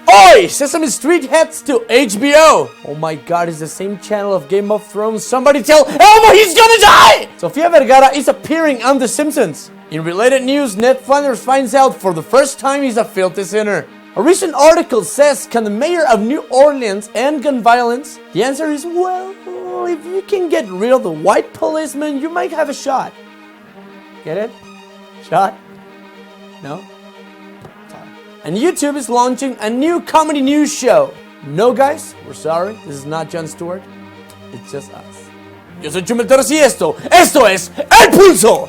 Oi! Sesame Street heads to HBO! Oh my god, it's the same channel of Game of Thrones. Somebody tell Elmo he's gonna die! Sofia Vergara is appearing on The Simpsons. In related news, Ned Flanders finds out for the first time he's a filthy sinner. A recent article says, can the mayor of New Orleans end gun violence? The answer is, well, if you can get rid of the white policeman, you might have a shot. Get it? Shot? No? Sorry. And YouTube is launching a new comedy news show. No, guys, we're sorry. This is not Jon Stewart. It's just us. Yo soy Chumelteros y esto es El Pulso.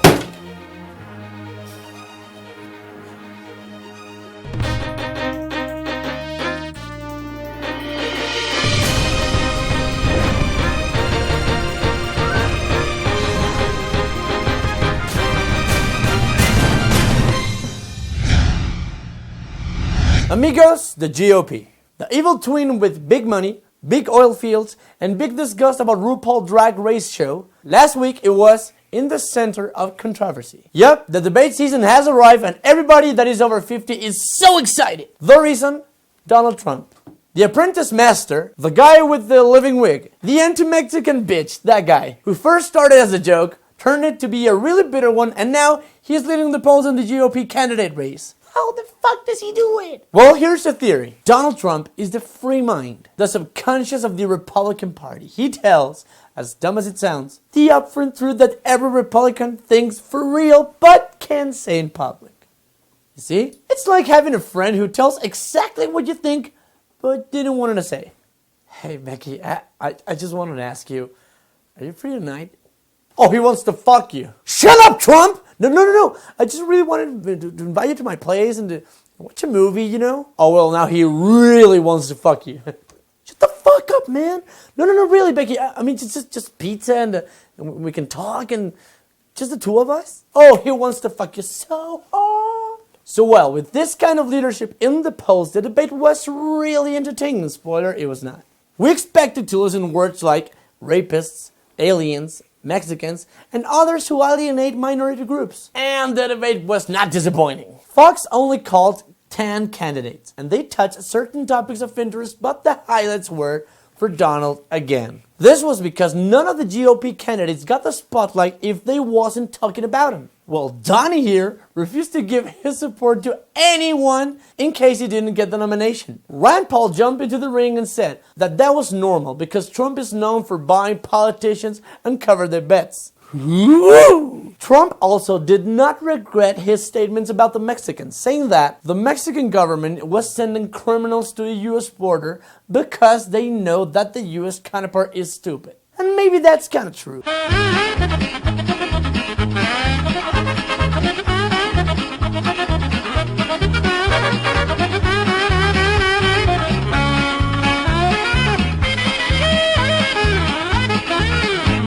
Amigos, the GOP. The evil twin with big money, big oil fields, and big disgust about RuPaul Drag Race show. Last week it was in the center of controversy. Yep, the debate season has arrived and everybody that is over 50 is so excited. The reason? Donald Trump. The apprentice master, the guy with the living wig, the anti-Mexican bitch, that guy, who first started as a joke, turned it to be a really bitter one, and now he's leading the polls in the GOP candidate race. How the fuck does he do it? Well, here's the theory. Donald Trump is the free mind, the subconscious of the Republican Party. He tells, as dumb as it sounds, the upfront truth that every Republican thinks for real but can't say in public. You see? It's like having a friend who tells exactly what you think but didn't want to say. Hey, Becky, I just wanted to ask you, are you free tonight? Oh, he wants to fuck you. Shut up, Trump! No. I just really wanted to invite you to my place and to watch a movie, you know? Oh, well, now he really wants to fuck you. Shut the fuck up, man. No, really, Becky. I mean, just pizza and we can talk and just the two of us. Oh, he wants to fuck you so hard. So, well, with this kind of leadership in the polls, the debate was really entertaining. Spoiler, it was not. We expected to listen words like rapists, aliens, Mexicans, and others who alienate minority groups. And the debate was not disappointing. Fox only called 10 candidates, and they touched certain topics of interest, but the highlights were for Donald again. This was because none of the GOP candidates got the spotlight if they wasn't talking about him. Well, Donnie here refused to give his support to anyone in case he didn't get the nomination. Rand Paul jumped into the ring and said that was normal because Trump is known for buying politicians and cover their bets. Woo! Trump also did not regret his statements about the Mexicans, saying that the Mexican government was sending criminals to the US border because they know that the US counterpart is stupid. And maybe that's kind of true.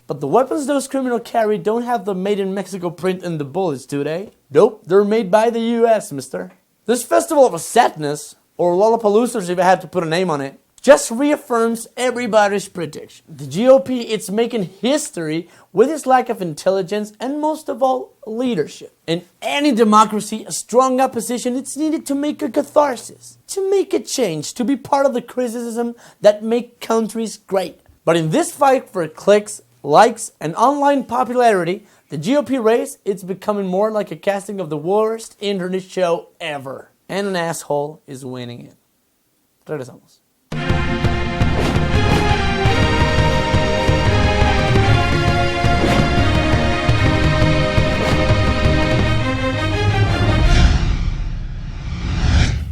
But the weapons those criminals carry don't have the Made in Mexico print in the bullets, do they? Nope, they're made by the US, mister. This festival of sadness, or Lollapaloozers if I had to put a name on it, just reaffirms everybody's prediction. The GOP is making history with its lack of intelligence and most of all, leadership. In any democracy, a strong opposition is needed to make a catharsis, to make a change, to be part of the criticism that make countries great. But in this fight for clicks, likes, and online popularity, the GOP race, it's becoming more like a casting of the worst internet show ever. And an asshole is winning it. Regresamos.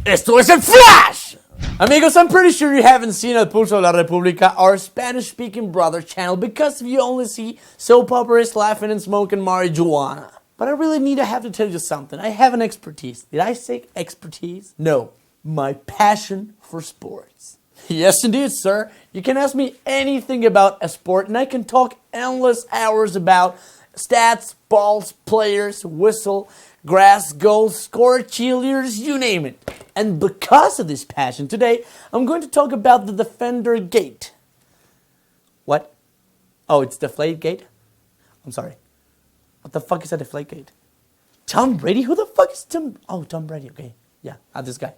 Esto es el Flash! Amigos, I'm pretty sure you haven't seen El Pulso de la República, our Spanish-speaking brother channel, because you only see soap operas, laughing and smoking marijuana. But I really have to tell you something. I have an expertise. Did I say expertise? No. My passion for sports. Yes, indeed, sir. You can ask me anything about a sport, and I can talk endless hours about stats, balls, players, whistle, grass, goals, score, cheerleaders, you name it. And because of this passion, today I'm going to talk about the Defender Gate. What? Oh, it's Deflate Gate? I'm sorry. What the fuck is a Deflate Gate? Tom Brady? Who the fuck is Tom? Oh, Tom Brady, okay. Yeah, this guy.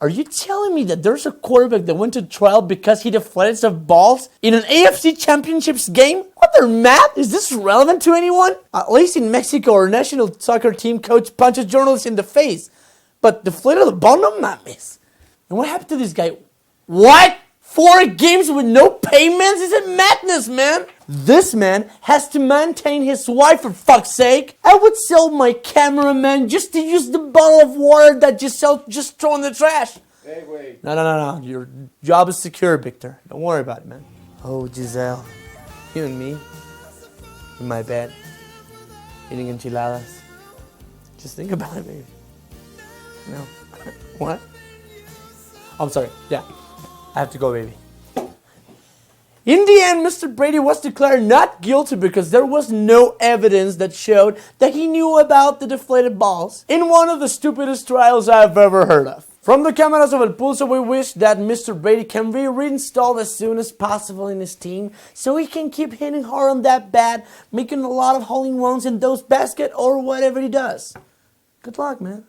Are you telling me that there's a quarterback that went to trial because he deflated some balls in an AFC Championships game? What the math? Is this relevant to anyone? At least in Mexico, our national soccer team coach punches journalists in the face. But deflated the ball? No mames. And what happened to this guy? What? 4 games with no payments? Is it madness, man? This man has to maintain his wife, for fuck's sake. I would sell my cameraman just to use the bottle of water that Giselle just threw in the trash. Hey, wait. No. Your job is secure, Victor. Don't worry about it, man. Oh, Giselle. You and me. In my bed. Eating enchiladas. Just think about it, baby. No. What? I'm sorry. Yeah. I have to go, baby. In the end, Mr. Brady was declared not guilty because there was no evidence that showed that he knew about the deflated balls in one of the stupidest trials I've ever heard of. From the cameras of El Pulso, we wish that Mr. Brady can be reinstalled as soon as possible in his team so he can keep hitting hard on that bat, making a lot of hole-in-ones in those baskets or whatever he does. Good luck, man.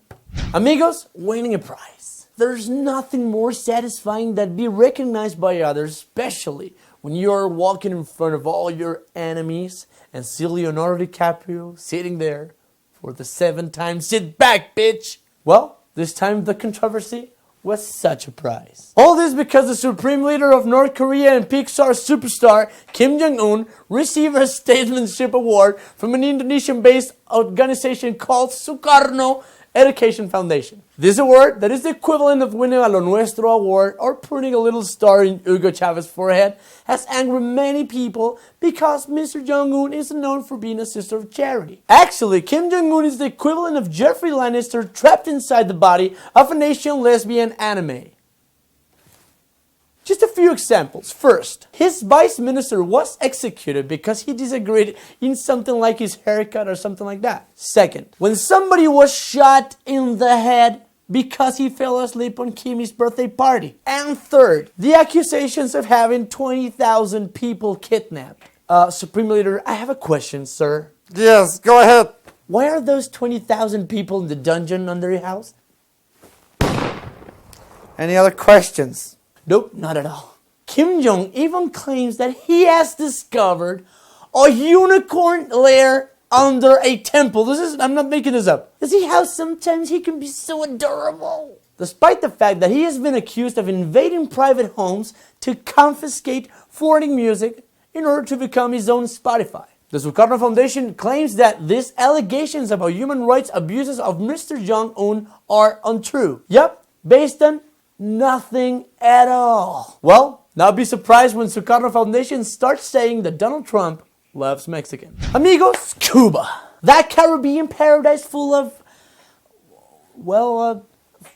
Amigos, winning a prize. There's nothing more satisfying than be recognized by others, especially when you're walking in front of all your enemies and see Leonardo DiCaprio sitting there for the 7th time. Sit back, bitch! Well, this time the controversy was such a prize. All this because the supreme leader of North Korea and Pixar superstar Kim Jong-un received a statesmanship award from an Indonesian-based organization called Sukarno Education Foundation. This award, that is the equivalent of winning a Lo Nuestro award or putting a little star in Hugo Chavez's forehead, has angered many people because Mr. Jong-un is known for being a sister of charity. Actually, Kim Jong-un is the equivalent of Jeffrey Lannister trapped inside the body of an Asian lesbian anime. Just a few examples. First, his vice minister was executed because he disagreed in something like his haircut or something like that. Second, when somebody was shot in the head because he fell asleep on Kimmy's birthday party. And third, the accusations of having 20,000 people kidnapped. Supreme Leader, I have a question, sir. Yes, go ahead. Why are those 20,000 people in the dungeon under your house? Any other questions? Nope, not at all. Kim Jong even claims that he has discovered a unicorn lair under a temple. I'm not making this up. You see how sometimes he can be so adorable? Despite the fact that he has been accused of invading private homes to confiscate foreign music in order to become his own Spotify. The Sukarno Foundation claims that these allegations about human rights abuses of Mr. Jong-un are untrue. Yep, based on nothing at all. Well, now be surprised when Sukarno Foundation starts saying that Donald Trump loves Mexican. Amigos, Cuba. That Caribbean paradise full of,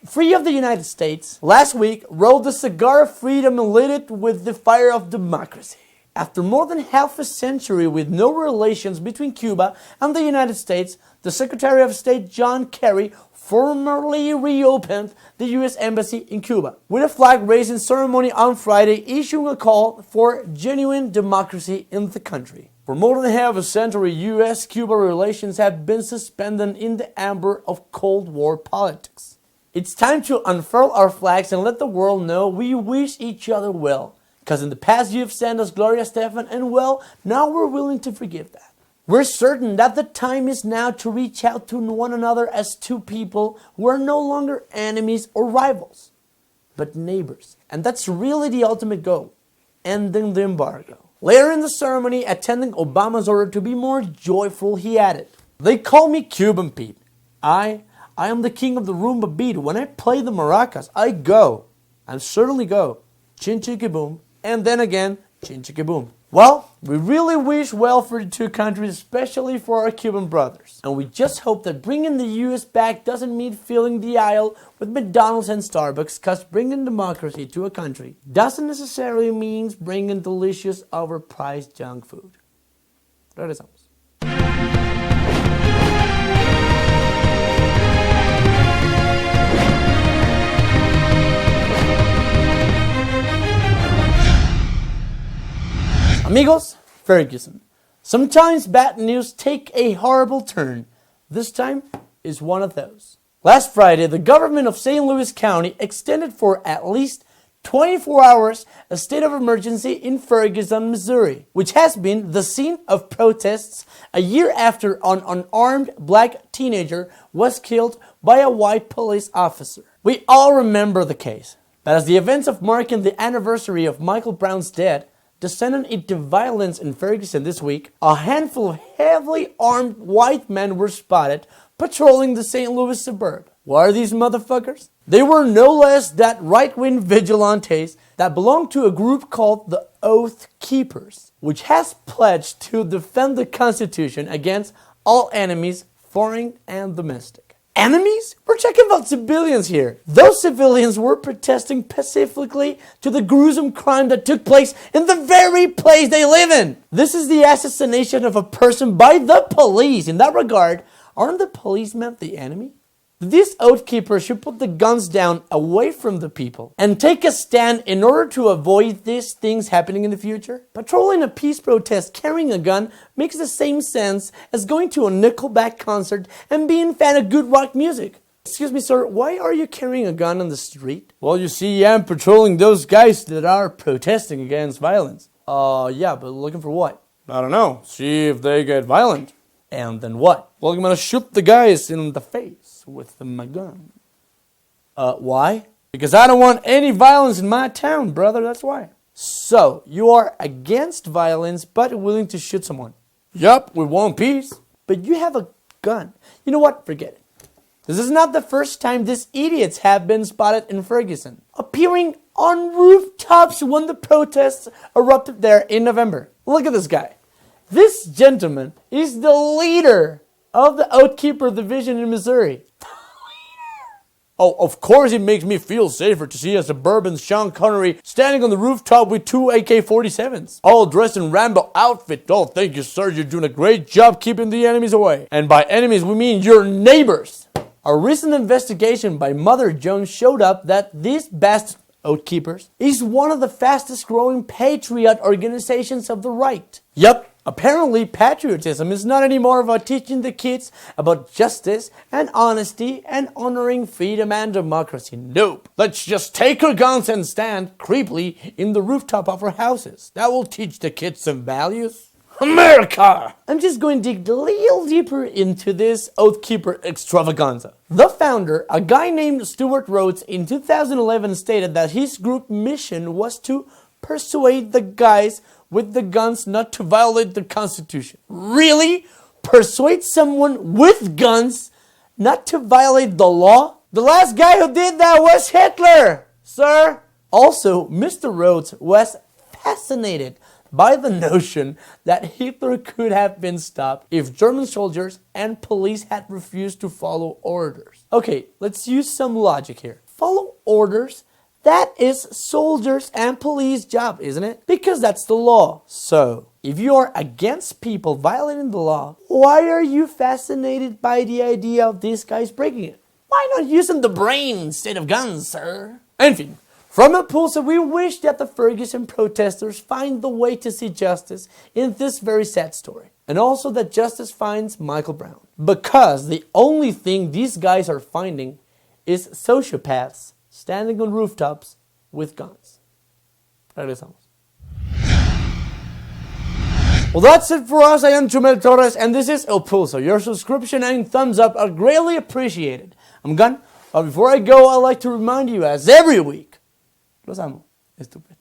free of the United States, last week rolled the cigar of freedom and lit it with the fire of democracy. After more than half a century with no relations between Cuba and the United States, the Secretary of State John Kerry formally reopened the U.S. Embassy in Cuba with a flag-raising ceremony on Friday, issuing a call for genuine democracy in the country. For more than half a century, U.S.-Cuba relations have been suspended in the amber of Cold War politics. It's time to unfurl our flags and let the world know we wish each other well. Because in the past you've sent us Gloria Stefan, and well, now we're willing to forgive that. We're certain that the time is now to reach out to one another as two people who are no longer enemies or rivals, but neighbors. And that's really the ultimate goal, ending the embargo. Later in the ceremony, attending Obama's order to be more joyful, he added, "They call me Cuban Pete. I am the king of the rumba beat. When I play the maracas, I go. I certainly go. Chin chicka boom. And then again, chin chicka boom." Well, we really wish well for the two countries, especially for our Cuban brothers. And we just hope that bringing the U.S. back doesn't mean filling the aisle with McDonald's and Starbucks, because bringing democracy to a country doesn't necessarily mean bringing delicious, overpriced junk food. Regresamos. Amigos, Ferguson. Sometimes bad news take a horrible turn. This time is one of those. Last Friday, the government of St. Louis County extended for at least 24 hours a state of emergency in Ferguson, Missouri, which has been the scene of protests a year after an unarmed black teenager was killed by a white police officer. We all remember the case, but as the events of marking the anniversary of Michael Brown's death descended into violence in Ferguson this week, a handful of heavily armed white men were spotted patrolling the St. Louis suburb. What are these motherfuckers? They were no less than right-wing vigilantes that belong to a group called the Oath Keepers, which has pledged to defend the Constitution against all enemies, foreign and domestic. Enemies? We're talking about civilians here. Those civilians were protesting pacifically to the gruesome crime that took place in the very place they live in. This is the assassination of a person by the police. In that regard, aren't the policemen the enemy? These Oath Keepers should put the guns down away from the people and take a stand in order to avoid these things happening in the future. Patrolling a peace protest carrying a gun makes the same sense as going to a Nickelback concert and being a fan of good rock music. Excuse me, sir, why are you carrying a gun on the street? Well, you see, I'm patrolling those guys that are protesting against violence. Yeah, but looking for what? I don't know. See if they get violent. And then what? Well, I'm gonna shoot the guys in the face with my gun. Why? Because I don't want any violence in my town, brother, that's why. So, you are against violence, but willing to shoot someone. Yup, we want peace. But you have a gun. You know what? Forget it. This is not the first time these idiots have been spotted in Ferguson, appearing on rooftops when the protests erupted there in November. Look at this guy. This gentleman is the leader of the Oath Keeper division in Missouri. Oh, of course it makes me feel safer to see a suburban Sean Connery standing on the rooftop with two AK-47s, all dressed in Rambo outfit. Oh, thank you, sir. You're doing a great job keeping the enemies away. And by enemies, we mean your neighbors. A recent investigation by Mother Jones showed up that these bastard Oath Keepers is one of the fastest growing patriot organizations of the right. Yup. Apparently, patriotism is not anymore about teaching the kids about justice and honesty and honoring freedom and democracy. Nope. Let's just take our guns and stand creepily in the rooftop of our houses. That will teach the kids some values. America! I'm just going to dig a little deeper into this Oath Keeper extravaganza. The founder, a guy named Stuart Rhodes, in 2011 stated that his group mission was to persuade the guys with the guns not to violate the Constitution. Really? Persuade someone with guns not to violate the law? The last guy who did that was Hitler, sir. Also, Mr. Rhodes was fascinated by the notion that Hitler could have been stopped if German soldiers and police had refused to follow orders. Okay, let's use some logic here. Follow orders? That is soldiers and police job, isn't it? Because that's the law. So, if you are against people violating the law, why are you fascinated by the idea of these guys breaking it? Why not using the brain instead of guns, sir? Enfin, from El Pulso, we wish that the Ferguson protesters find the way to see justice in this very sad story. And also that justice finds Michael Brown. Because the only thing these guys are finding is sociopaths standing on rooftops with guns. Regresamos. Well, that's it for us. I am Chumel Torres, and this is El Pulso. Your subscription and thumbs up are greatly appreciated. I'm gone, but before I go, I'd like to remind you, as every week, los amo, estúpido.